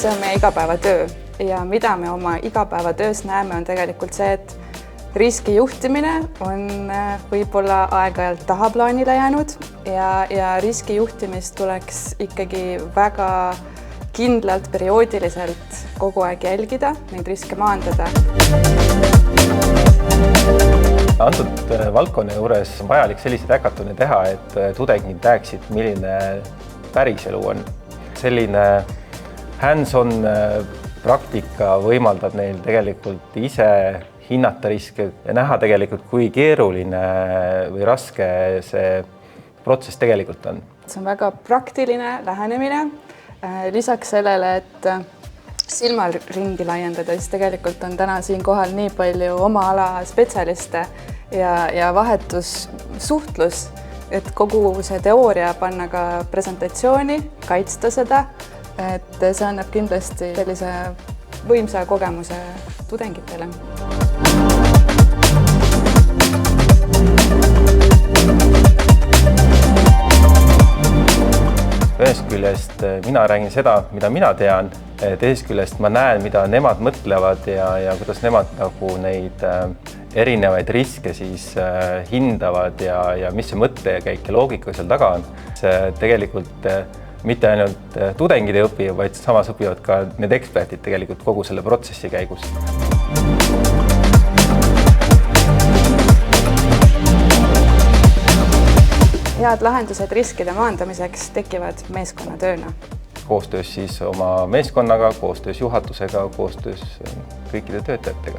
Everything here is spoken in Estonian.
see on meie igapäevatöö ja mida me oma igapäevatöös näeme, on tegelikult see, et riskijuhtimine on võib-olla aeg-ajalt tahaplaanile jäänud ja riskijuhtimist tuleks ikkagi väga kindlalt, perioodiliselt kogu aeg jälgida, neid riske maandada. Antud valdkonna juures on vajalik selliseid häkatone teha, et tudengid näeksid, milline päriselu on. Selline hands-on praktika võimaldab neil tegelikult ise hinnata riske ja näha tegelikult, kui keeruline või raske see protsess tegelikult on. See on väga praktiline lähenemine. Lisaks sellele, et silmal ringi laiendada, siis tegelikult on täna siinkohal nii palju oma ala spetsialiste ja vahetussuhtlus, et kogu see teooria panna ka presentatsiooni, kaitsta seda, et see annab kindlasti sellise võimsa kogemuse tudengitele. Ühest küljest mina räägin seda, mida mina tean, teisest küljest ma näen, mida nemad mõtlevad ja kuidas nemad nagu neid erinevaid riske siis hindavad ja mis see mõttekäik ja loogika seal taga on. See tegelikult mitte ainult tudengid ei õpi, vaid samas õpivad ka need eksperdid tegelikult kogu selle protsessi käigus. Head lahendused riskide maandamiseks tekivad meeskonnatööna. Koostöös siis oma meeskonnaga, koostöös juhatusega, koostöös kõikide töötajatega.